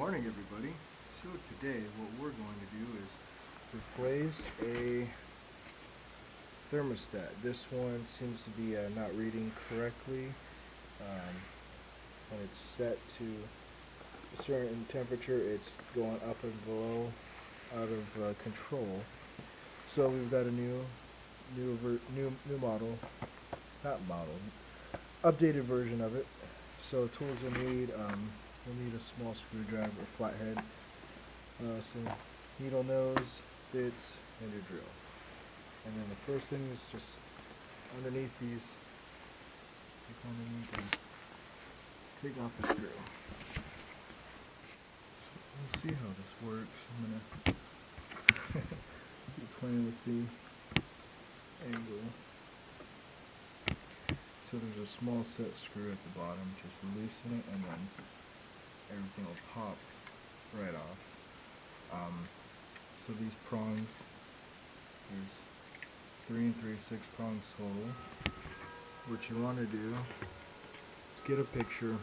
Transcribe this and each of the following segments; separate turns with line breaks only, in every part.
morning, everybody. So today what we're going to do is replace a thermostat. This one seems to be not reading correctly. When it's set to a certain temperature, it's going up and below, out of control. So we've got a new model, updated version of it. So tools we'll need a small screwdriver, flathead, some needle nose, bits, and your drill. And then the first thing is just underneath these, you kind of need to take off the screw. So we'll see how this works. I'm gonna be playing with the angle. So there's a small set screw at the bottom, just releasing it, and then everything will pop right off. So these prongs, there's 3 and 3, 6 prongs total. What you want to do is get a picture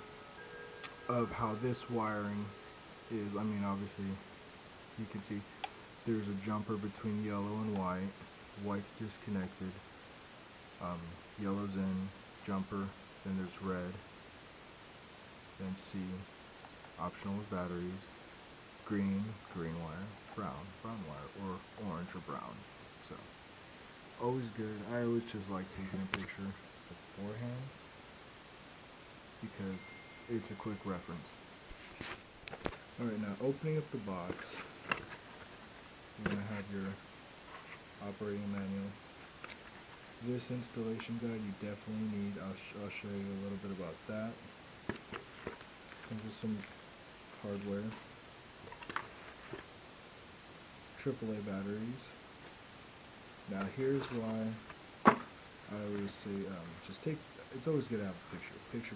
of how this wiring is. I mean, obviously you can see there's a jumper between yellow and white. White's disconnected, yellow's in, jumper, then there's red, then C, optional with batteries, green wire, brown wire, or orange or brown. So always good. I always just like taking a picture beforehand because it's a quick reference. Alright, now opening up the box, you're going to have your operating manual. This installation guide you definitely need. I'll show you a little bit about that. Comes with some hardware, AAA batteries. Now here's why I always say just take. It's always good to have a picture.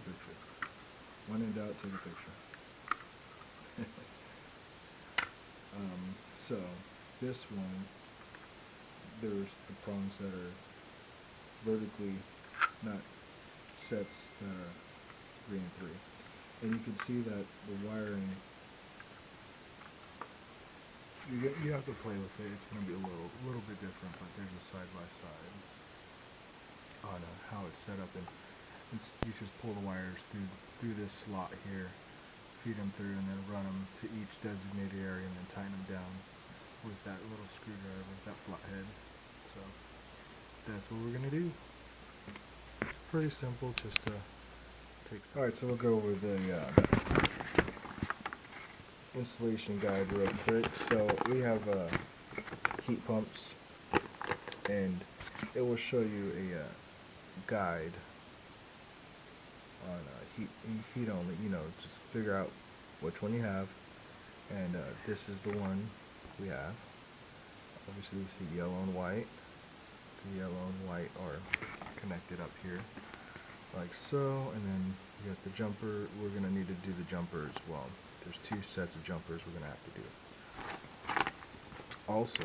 When in doubt, take a picture. So this one, there's the prongs that are vertically, not sets that are 3 and 3. And you can see that the wiring, you have to play with it. It's going to be a little bit different, but there's a side-by-side on how it's set up. And you just pull the wires through this slot here, feed them through, and then run them to each designated area, and then tighten them down with that little screwdriver, with that flathead. So that's what we're going to do. It's pretty simple, just to take stuff. Alright, so we'll go over the installation guide real quick. So we have heat pumps, and it will show you a guide on heat only. Just figure out which one you have, and this is the one we have. Obviously you see yellow and white. The yellow and white are connected up here like so, and then you got the jumper. We're going to need to do the jumper as well. There's 2 sets of jumpers we're going to have to do. Also,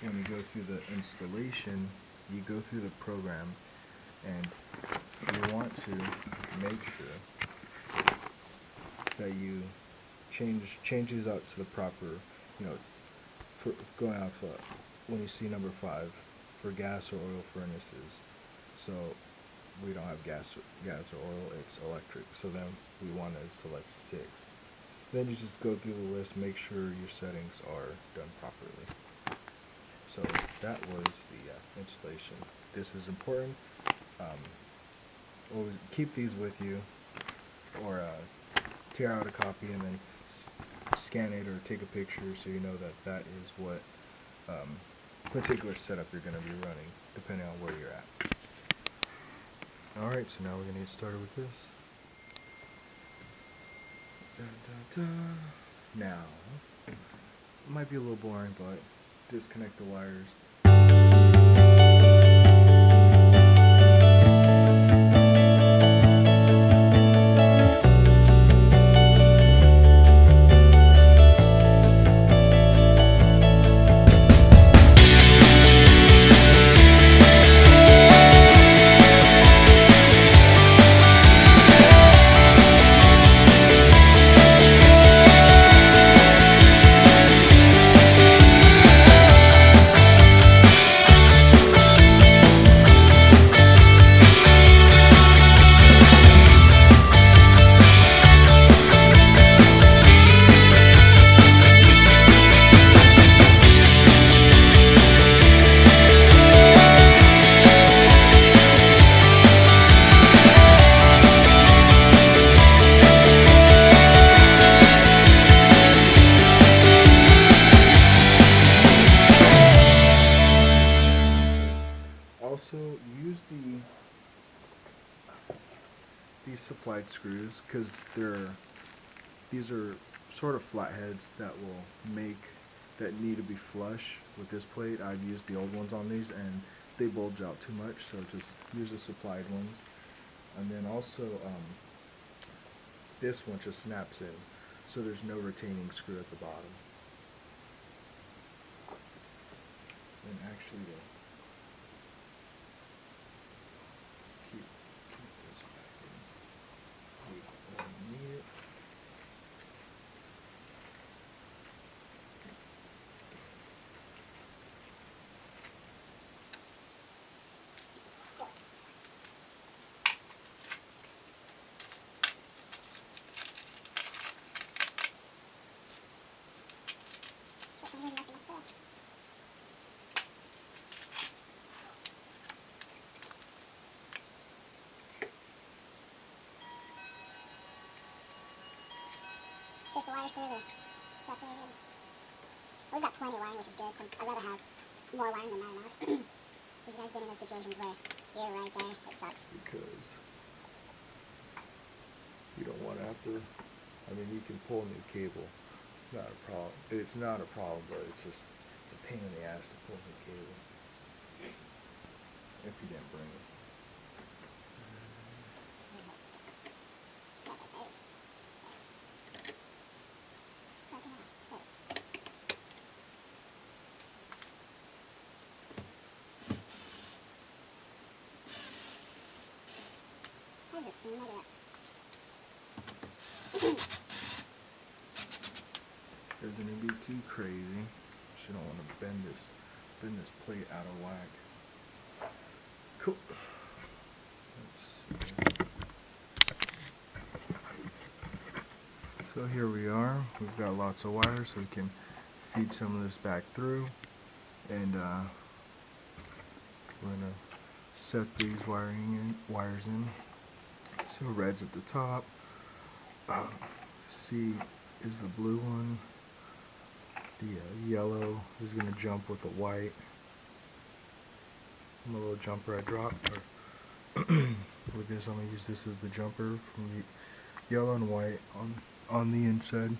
when you go through the installation, you go through the program, and you want to make sure that you changes out to the proper, for going off when you see number 5 for gas or oil furnaces. So we don't have gas or oil, it's electric. So then we want to select 6. Then you just go through the list, make sure your settings are done properly. So that was the installation. This is important. Always keep these with you, or tear out a copy and then scan it or take a picture so you know that is what particular setup you're going to be running, depending on where you're at. Alright, so now we're going to get started with this. Now, it might be a little boring, but disconnect the wires. these supplied screws, because these are sort of flatheads that need to be flush with this plate. I've used the old ones on these and they bulge out too much, so just use the supplied ones. And then also this one just snaps in, so there's no retaining screw at the bottom. And actually let's keep this back in. We don't need it.
Here's the wires through the separated. We've got plenty of wiring, which is good, so I'd rather have more wiring than not enough. Have you guys been in those situations where you're right there, it sucks?
Because you don't want to have to, I mean, you can pull a new cable. It's not a problem. It's not a problem, but it's just a pain in the ass to pull a new cable. If you didn't bring it. Doesn't it be too crazy? You don't want to bend this plate out of whack. Cool. So here we are. We've got lots of wires, so we can feed some of this back through, and we're gonna set these wires in. So red's at the top. C is the blue one. The yellow is going to jump with the white. And the little jumper I dropped. With this, I'm going to use this as the jumper from the yellow and white on the inside.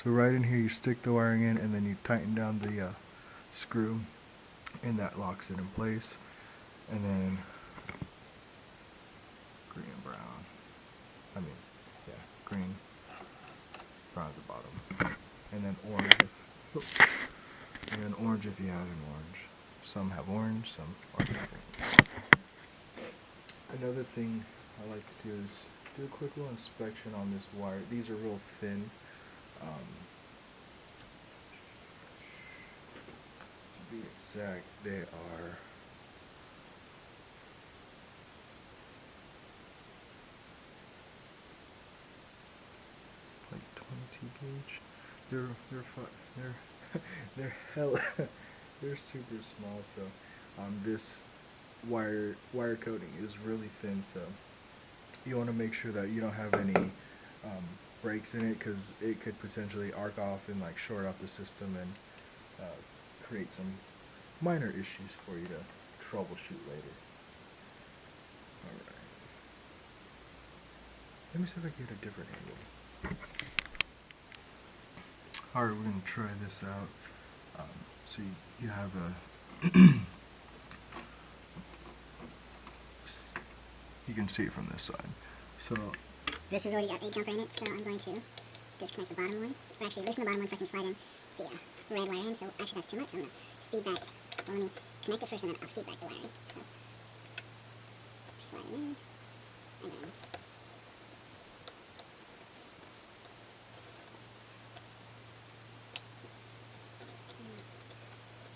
So right in here, you stick the wiring in, and then you tighten down the screw, and that locks it in place. And then green and brown. Green, brown at the bottom, and then orange. And then orange if you have an orange. Some have orange, some are green. Another thing I like to do is do a quick little inspection on this wire. These are real thin. To be exact, they are like 20 gauge. They're hella they're super small. So this wire coating is really thin. So you want to make sure that you don't have any breaks in it, because it could potentially arc off and like short out the system and create some minor issues for you to troubleshoot later. Alright. Let me see if I can get a different angle. Alright, we're going to try this out. So you have a you can see it from this side. So
this has already got a jumper in it, so I'm going to disconnect the bottom one. Or actually loosen the bottom one so I can slide in the red wire in. So actually that's too much, so I'm going to feed back. Well, let me connect it first and then I'll feed back the wire in. So slide it in, and then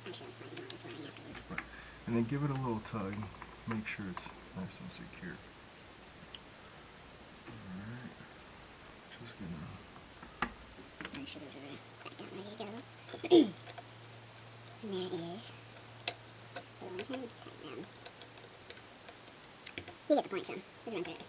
actually I'll slide it on this wiring afterwards.
Right. And then give it a little tug. Make sure it's nice and secure. Alright. Just gonna
make sure those are back down ready to go. And there it is. Put it on this end, tighten down. You get the point, so let's run through it.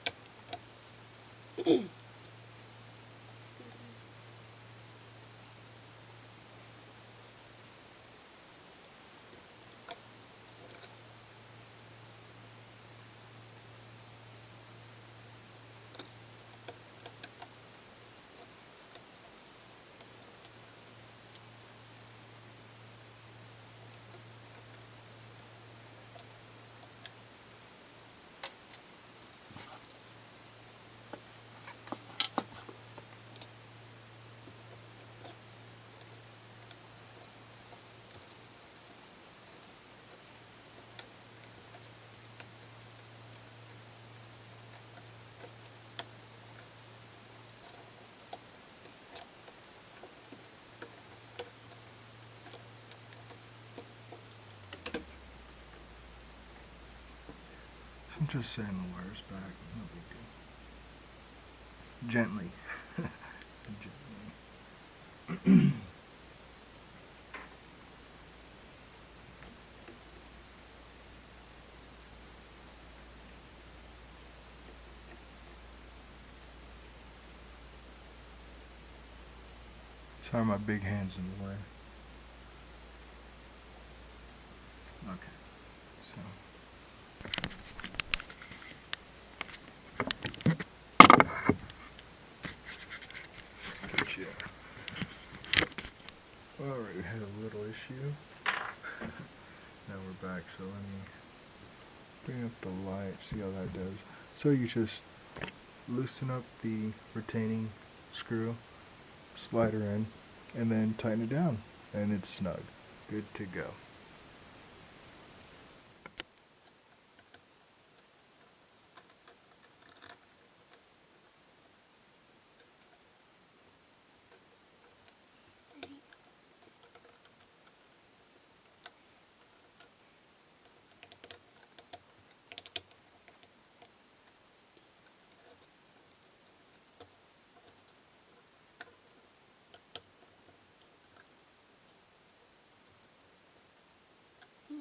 I'm just setting the wires back, no big deal. Gently. Gently. Sorry, my big hand's in the way. Okay, so. Gotcha. Alright, we had a little issue. Now we're back, so let me bring up the light, see how that does. So you just loosen up the retaining screw, slide her in, and then tighten it down, and it's snug. Good to go.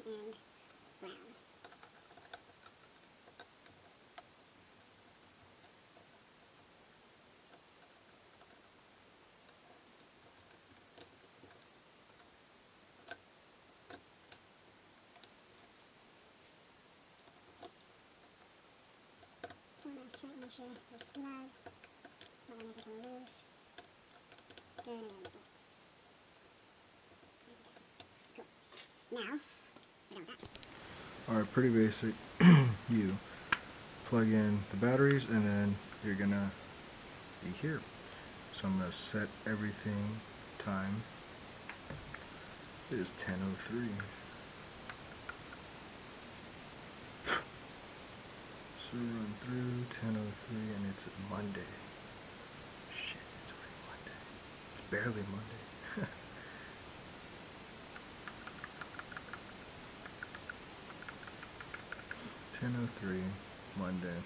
And round. One last check, make sure they're snug. Not gonna make it come loose. Good, and then this one. Cool. Now, we're done with that.
Alright, pretty basic. You plug in the batteries, and then you're gonna be here. So I'm gonna set everything time. It is 10:03. So run through 10:03, and it's Monday. Shit, it's already Monday. It's barely Monday. 10:03, Monday.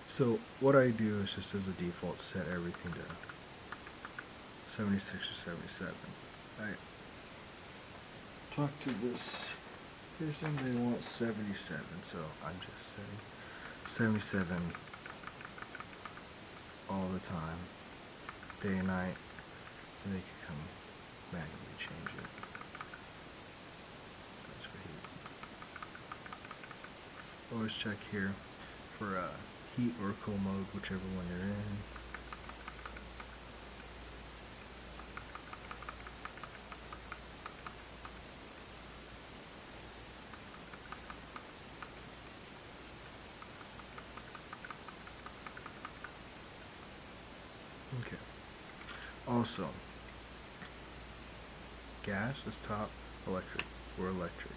So what I do is just as a default set everything to 76 or 77. I talked to this person, they want 77, so I'm just setting 77 all the time, day and night, and they can come manually change it. That's for heat. Always check here for heat or cool mode, whichever one you're in. Okay. Also, gas is top, electric. We're electric.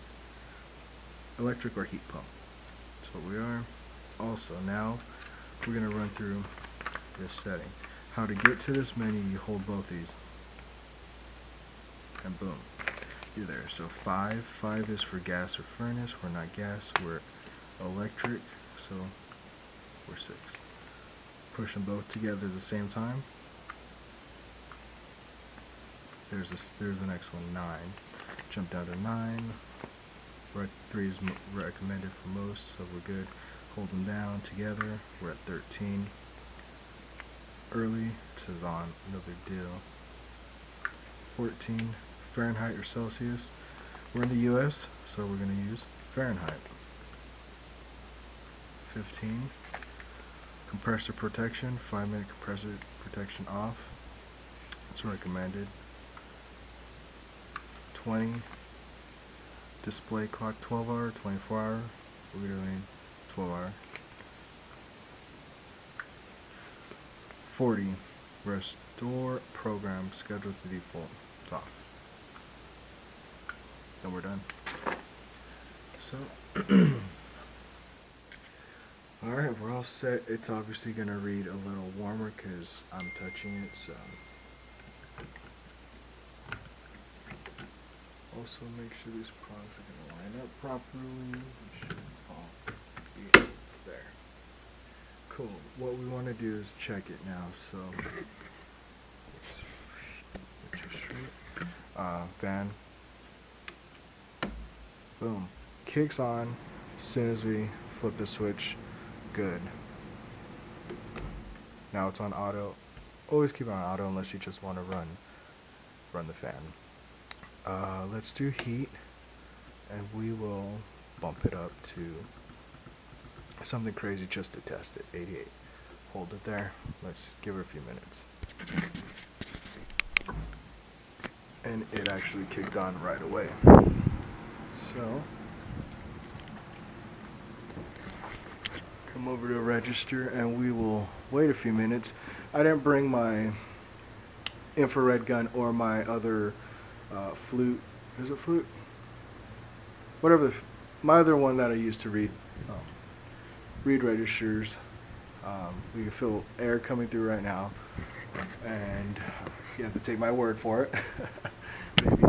Electric or heat pump. That's what we are. Also, now we're going to run through this setting. How to get to this menu, you hold both these. And boom. You're there. So 5 is for gas or furnace. We're not gas, we're electric. So we're 6. Push them both together at the same time. There's the next one, 9. Jump down to 9. 3 is recommended for most, so we're good. Hold them down together. We're at 13. Early, it says on, no big deal. 14, Fahrenheit or Celsius. We're in the US, so we're going to use Fahrenheit. 15, compressor protection, 5-minute compressor protection off. It's recommended. 20, display clock 12-hour, 24-hour. We're doing 12-hour. 40, restore program scheduled to default. It's off. And we're done. So, alright, we're all set. It's obviously going to read a little warmer because I'm touching it, so. Also make sure these prongs are going to line up properly. It should all be Cool. What we want to do is check it now. So, fan. Boom. Kicks on as soon as we flip the switch. Good. Now it's on auto. Always keep it on auto unless you just want to run the fan. Let's do heat, and we will bump it up to something crazy just to test it. 88. Hold it there. Let's give it a few minutes. And it actually kicked on right away. So, come over to register and we will wait a few minutes. I didn't bring my infrared gun or my other flute. Is it flute? Whatever. My other one that I use to read registers. We can feel air coming through right now, and you have to take my word for it. Maybe. I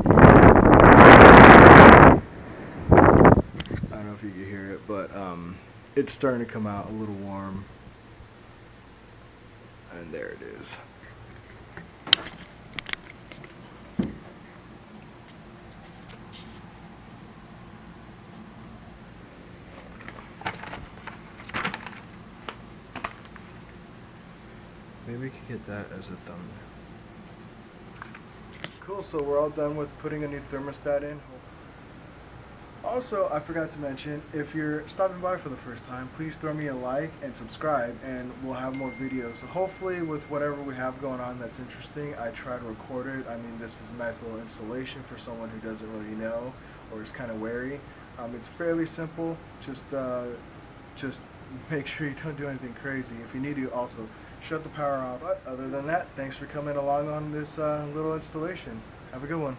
don't know if you can hear it, but it's starting to come out a little warm, and there it is. Maybe we could get that as a thumbnail. Cool, so we're all done with putting a new thermostat in. Also, I forgot to mention, if you're stopping by for the first time, please throw me a like and subscribe, and we'll have more videos. So hopefully with whatever we have going on that's interesting, I try to record it. I mean, this is a nice little installation for someone who doesn't really know or is kind of wary. It's fairly simple. Just make sure you don't do anything crazy. If you need to, also shut the power off. But other than that, thanks for coming along on this little installation. Have a good one.